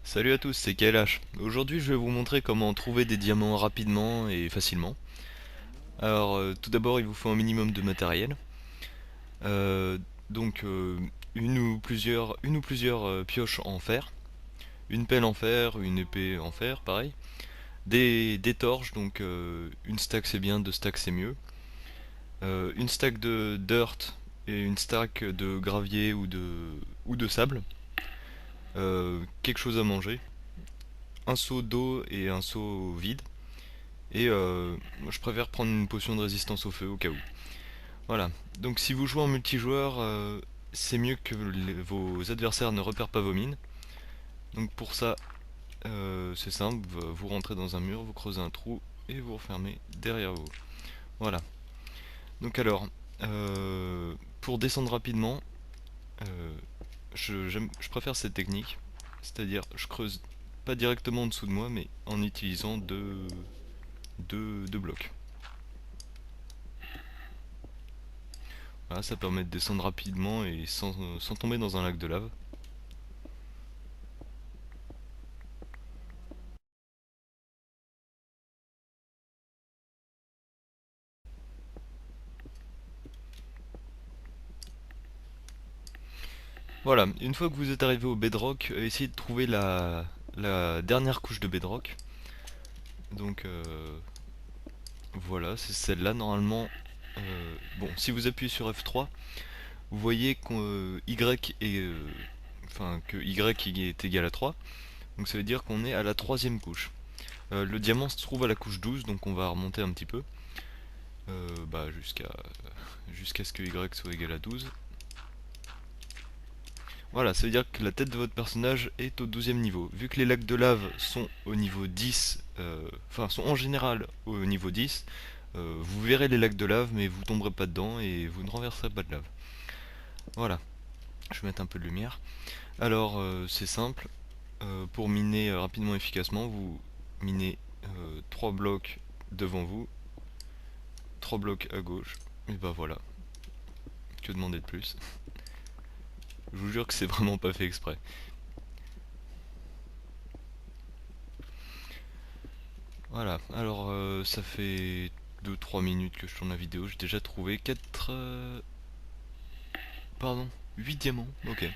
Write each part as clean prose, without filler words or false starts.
Salut à tous, c'est KLH. Aujourd'hui, je vais vous montrer comment trouver des diamants rapidement et facilement. Alors, tout d'abord, il vous faut un minimum de matériel. Euh, donc, une ou plusieurs pioches en fer, une pelle en fer, une épée en fer, pareil. Des torches, donc une stack c'est bien, deux stacks c'est mieux. Une stack de dirt et une stack de gravier ou de sable. Quelque chose à manger. Un seau d'eau et un seau vide. Et moi, je préfère prendre une potion de résistance au feu au cas où. Voilà. Donc si vous jouez en multijoueur, c'est mieux que vos adversaires ne repèrent pas vos mines. Donc pour ça, c'est simple, vous rentrez dans un mur, vous creusez un trou et vous refermez derrière vous. Voilà. Donc alors, pour descendre rapidement, euh, je préfère cette technique. C'est-à-dire, je creuse pas directement en dessous de moi, mais en utilisant deux blocs. Voilà, ça permet de descendre rapidement et sans tomber dans un lac de lave. Voilà, une fois que vous êtes arrivé au bedrock, essayez de trouver la dernière couche de bedrock. Donc voilà, c'est celle-là normalement. Bon, si vous appuyez sur F3, vous voyez Y est, enfin que Y est égal à 3. Donc ça veut dire qu'on est à la troisième couche. Le diamant se trouve à la couche 12, donc on va remonter un petit peu. Bah, jusqu'à ce que Y soit égal à 12. Voilà, ça veut dire que la tête de votre personnage est au 12e niveau. Vu que les lacs de lave sont au niveau 10, enfin sont en général au niveau 10, vous verrez les lacs de lave mais vous tomberez pas dedans et vous ne renverserez pas de lave. Voilà, je vais mettre un peu de lumière. Alors c'est simple, pour miner rapidement et efficacement, vous minez 3 blocs devant vous, 3 blocs à gauche, et bah voilà, que demander de plus. Je vous jure que c'est vraiment pas fait exprès. Voilà, alors ça fait 2-3 minutes que je tourne la vidéo, j'ai déjà trouvé 4... pardon, 8 diamants, ok.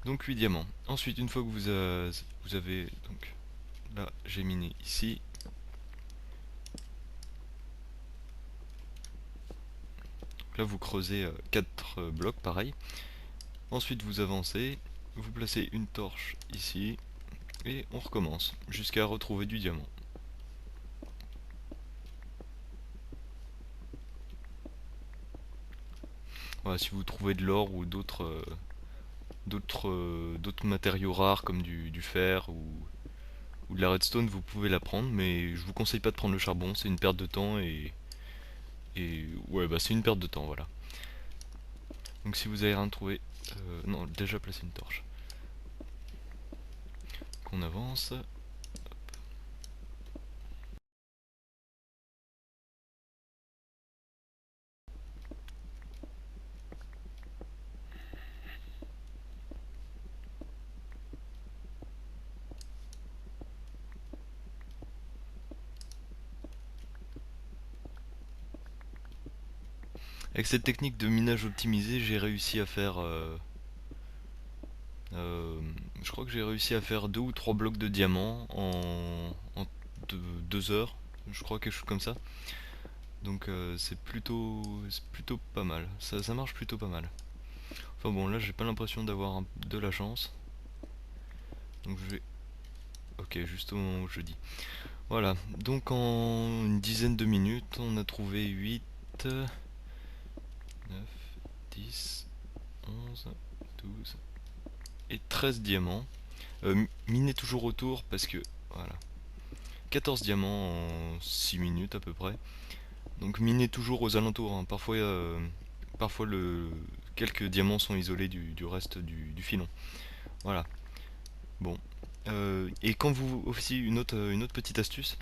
Donc 8 diamants. Ensuite, une fois que vous avez... Donc là, j'ai miné ici. Donc là, vous creusez 4 blocs, pareil. Ensuite, vous avancez, vous placez une torche ici, et on recommence, jusqu'à retrouver du diamant. Voilà, si vous trouvez de l'or ou d'autres matériaux rares comme du fer ou de la redstone, vous pouvez la prendre, mais je vous conseille pas de prendre le charbon, c'est une perte de temps et ouais, bah c'est une perte de temps, voilà. Donc si vous avez rien trouvé, non, déjà placé une torche. Qu'on avance. Avec cette technique de minage optimisé, j'ai réussi à faire, euh, je crois que j'ai réussi à faire 2 ou 3 blocs de diamants en 2 heures, je crois quelque chose comme ça. Donc c'est plutôt pas mal. Ça marche plutôt pas mal. Enfin bon, là j'ai pas l'impression d'avoir de la chance. Donc je vais... Ok, juste au moment où je dis. Voilà, donc en une dizaine de minutes, on a trouvé 8, 9, 10, 11, 12 et 13 diamants. Minez toujours autour parce que... Voilà. 14 diamants en 6 minutes à peu près. Donc minez toujours aux alentours, hein. Parfois quelques diamants sont isolés du reste du filon. Voilà. Bon. Et quand vous... Aussi, une autre petite astuce.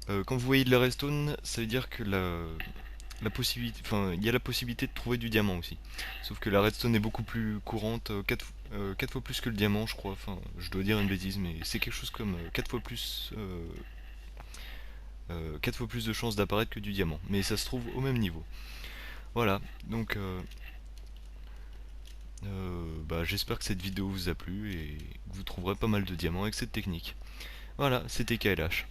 Quand vous voyez de la redstone, ça veut dire que la possibilité, enfin, il y a la possibilité de trouver du diamant aussi. Sauf que la redstone est beaucoup plus courante, 4 fois plus que le diamant, je crois. Enfin, je dois dire une bêtise, mais c'est quelque chose comme 4 fois plus, 4 fois plus de chances d'apparaître que du diamant. Mais ça se trouve au même niveau. Voilà, donc bah, j'espère que cette vidéo vous a plu et que vous trouverez pas mal de diamants avec cette technique. Voilà, c'était KLH.